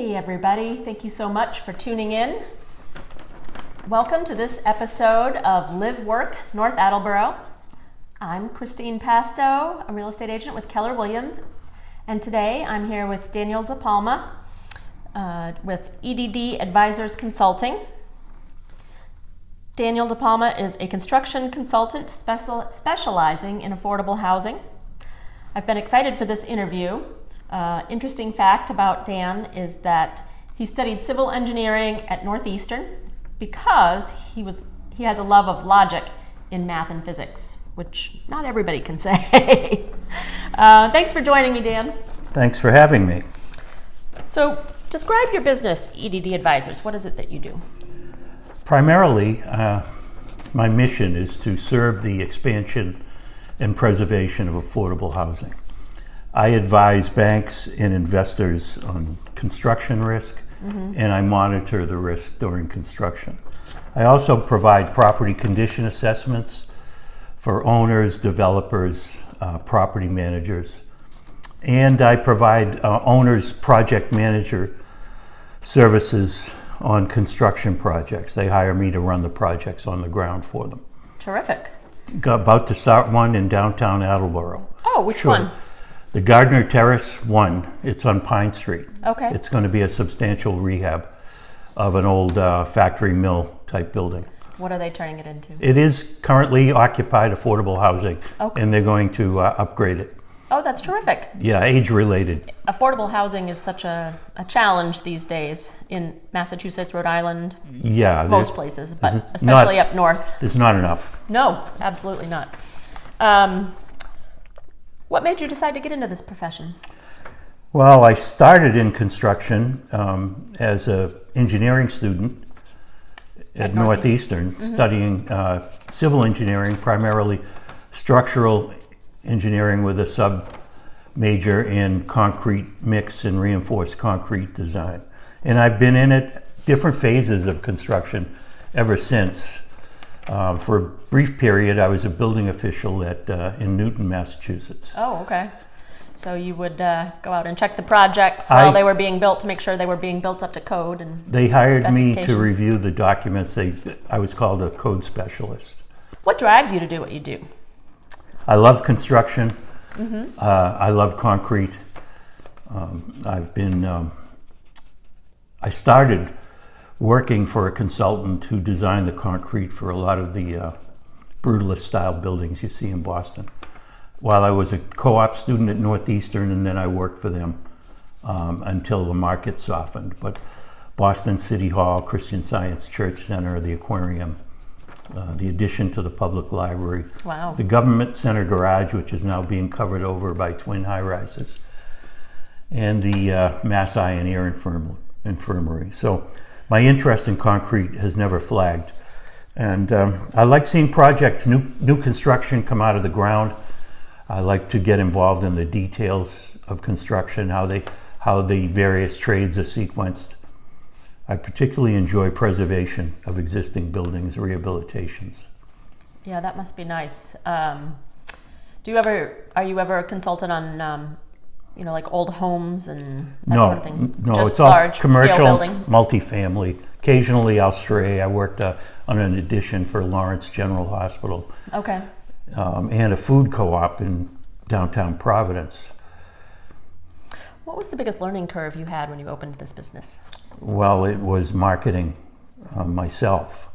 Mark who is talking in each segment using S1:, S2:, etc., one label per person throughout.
S1: Hey everybody, thank you so much for tuning in. Welcome to this episode of Live Work North Attleborough. I'm Christine Pasto, a real estate agent with Keller Williams, and today I'm here with Daniel DiPalma with EDD Advisors Consulting. Daniel DiPalma is a construction consultant specializing in affordable housing. I've been excited for this interview. Interesting fact about Dan is that he studied civil engineering at Northeastern because he has a love of logic in math and physics, which not everybody can say. Thanks for joining me, Dan.
S2: Thanks for having me.
S1: So, describe your business, EDD Advisors. What is it that you do?
S2: Primarily, my mission is to serve the expansion and preservation of affordable housing. I advise banks and investors on construction risk, and I monitor the risk during construction. I also provide property condition assessments for owners, developers, property managers, and I provide owners project manager services on construction projects. They hire me to run the projects on the ground for them.
S1: Terrific.
S2: About to start one in downtown Attleborough.
S1: Oh, which one?
S2: The Gardner Terrace one. It's on Pine Street.
S1: Okay.
S2: It's going to be a substantial rehab of an old factory mill type building.
S1: What are they turning it into?
S2: It is currently occupied affordable housing,
S1: Okay.
S2: and they're going to upgrade it.
S1: Oh, that's terrific.
S2: Yeah, age related.
S1: Affordable housing is such a challenge these days in Massachusetts, Rhode Island, most places, but especially up north.
S2: There's not enough.
S1: No, absolutely not. What made you decide to get into this profession?
S2: Well, I started in construction as an engineering student at Northeastern, studying civil engineering, primarily structural engineering with a sub-major in concrete mix and reinforced concrete design. And I've been in different phases of construction ever since. For a brief period, I was a building official in Newton, Massachusetts.
S1: Oh, okay. So you would go out and check the projects while they were being built to make sure they were being built up to code and
S2: they hired me to review the documents. I was called a code specialist. What
S1: drives you to do what you do?
S2: I love construction. I love concrete. I started working for a consultant who designed the concrete for a lot of the brutalist style buildings you see in Boston. While I was a co-op student at Northeastern, and then I worked for them until the market softened. But Boston City Hall, Christian Science Church Center, the aquarium, the addition to the public library,
S1: wow.
S2: The government center garage, which is now being covered over by twin high-rises, and the Mass Eye and Ear Infirmary. So my interest in concrete has never flagged. And I like seeing projects, new construction come out of the ground. I like to get involved in the details of construction, how the various trades are sequenced. I particularly enjoy preservation of existing buildings, rehabilitations.
S1: Yeah, that must be nice. Are you ever a consultant on like old homes and that sort of thing?
S2: No,
S1: just
S2: it's all
S1: large
S2: commercial,
S1: scale building?
S2: Multifamily. Occasionally I'll stray. I worked on an addition for Lawrence General Hospital.
S1: Okay.
S2: And a food co-op in downtown Providence.
S1: What was the biggest learning curve you had when you opened this business?
S2: Well, it was marketing myself.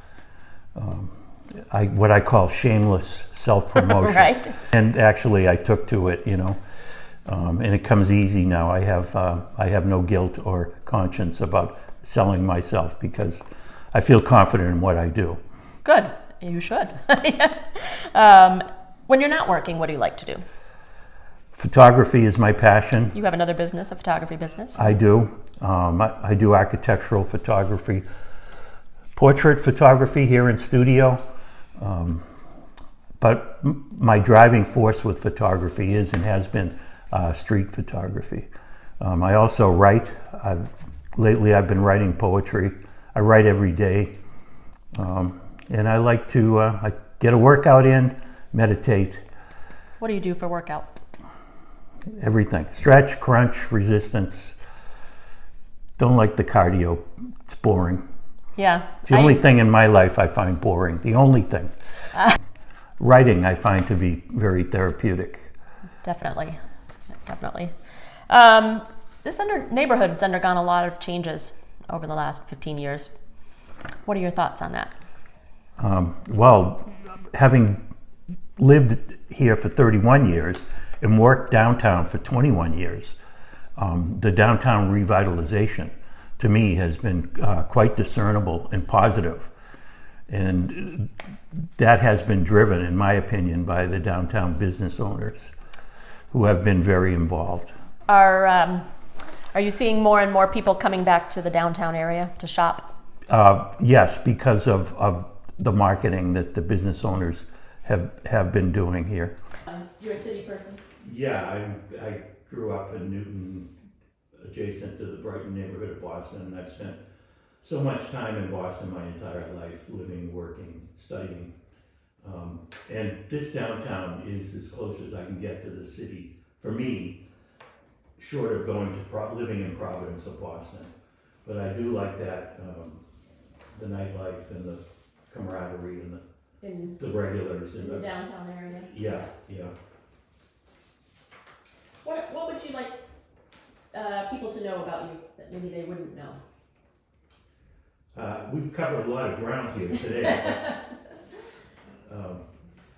S2: What I call shameless self-promotion.
S1: Right.
S2: And actually I took to it, and it comes easy now. I have no guilt or conscience about selling myself because I feel confident in what I do.
S1: Good. You should. When you're not working, what do you like to do?
S2: Photography is my passion.
S1: You have another business, a photography business?
S2: I do. I do architectural photography, portrait photography here in studio. But my driving force with photography is and has been street photography. I also write. Lately I've been writing poetry. I write every day. And I like to I get a workout in, meditate.
S1: What do you do for workout?
S2: Everything. Stretch, crunch, resistance, don't like the cardio. It's boring.
S1: Yeah.
S2: It's the only thing in my life I find boring. The only thing. Writing I find to be very therapeutic.
S1: Definitely. This neighborhood's undergone a lot of changes over the last 15 years. What are your thoughts on that?
S2: Well, having lived here for 31 years and worked downtown for 21 years, the downtown revitalization to me has been quite discernible and positive. And that has been driven, in my opinion, by the downtown business owners who have been very involved.
S1: Are you seeing more and more people coming back to the downtown area to shop?
S2: Yes, because of the marketing that the business owners have been doing here.
S1: You're a city person?
S2: Yeah, I grew up in Newton, adjacent to the Brighton neighborhood of Boston, and I've spent so much time in Boston my entire life, living, working, studying. And this downtown is as close as I can get to the city, for me, short of going to living in Providence or Boston. But I do like that, the nightlife and the camaraderie and the regulars.
S1: In the downtown area?
S2: Yeah.
S1: What would you like people to know about you that maybe they wouldn't know?
S2: We've covered a lot of ground here today.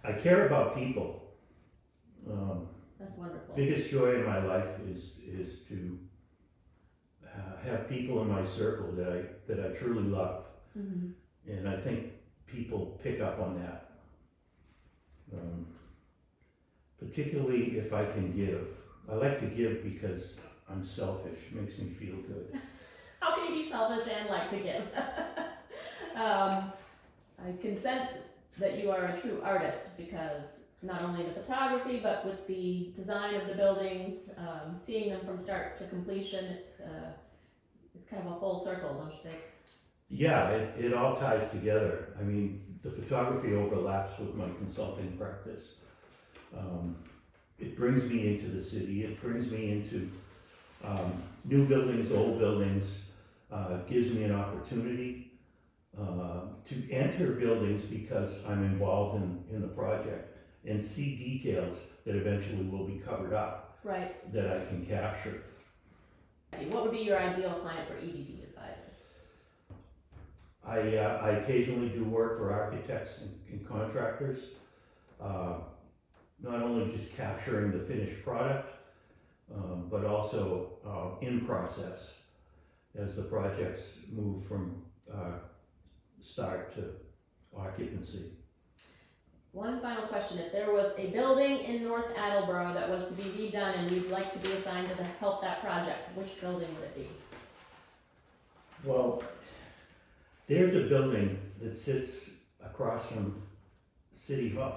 S2: I care about people.
S1: That's wonderful.
S2: Biggest joy in my life is to have people in my circle that I truly love. Mm-hmm. And I think people pick up on that. Particularly if I can give. I like to give because I'm selfish. It makes me feel good.
S1: How can you be selfish and like to give? I can sense that you are a true artist because not only the photography, but with the design of the buildings, seeing them from start to completion, it's kind of a full circle, don't you think?
S2: Yeah, it all ties together. I mean, the photography overlaps with my consulting practice. It brings me into the city. It brings me into new buildings, old buildings. Gives me an opportunity to enter buildings because I'm involved in the project and see details that eventually will be covered up.
S1: Right. That
S2: I can capture.
S1: What would be your ideal client for EDD advisors?
S2: I occasionally do work for architects and contractors. Not only just capturing the finished product, but also in process as the projects move from start to occupancy.
S1: One final question. If there was a building in North Attleborough that was to be redone and you'd like to be assigned to help that project, which building would it be?
S2: Well, there's a building that sits across from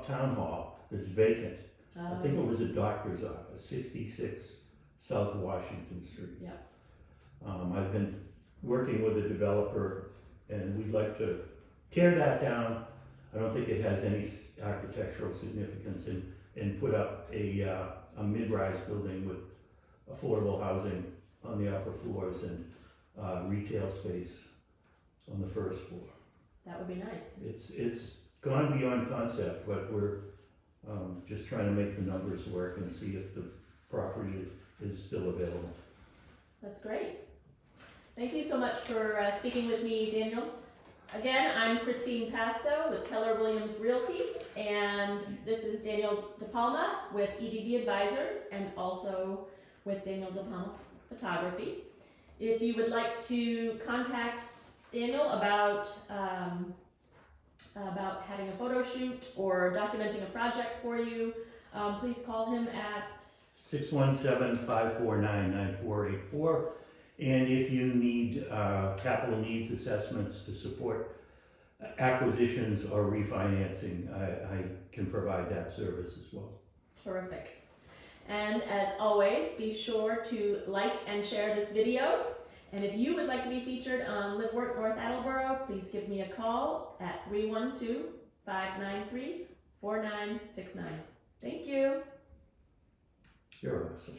S2: Town Hall that's vacant. I think it was a doctor's office, 66 South Washington Street.
S1: Yeah.
S2: I've been working with a developer and we'd like to tear that down. I don't think it has any architectural significance and put up a mid-rise building with affordable housing on the upper floors and retail space on the first floor.
S1: That would be nice.
S2: It's gone beyond concept, but we're just trying to make the numbers work and see if the property is still available.
S1: That's great. Thank you so much for speaking with me, Daniel. Again, I'm Christine Pasto with Keller Williams Realty, and this is Daniel DiPalma with EDD Advisors and also with Daniel DiPalma Photography. If you would like to contact Daniel about having a photo shoot or documenting a project for you, please call him at
S2: 617-549-9484. And if you need capital needs assessments to support acquisitions or refinancing, I can provide that service as well.
S1: Terrific. And as always, be sure to like and share this video. And if you would like to be featured on Live Work North Attleborough, please give me a call at 312-593-4969. Thank you.
S2: You're awesome.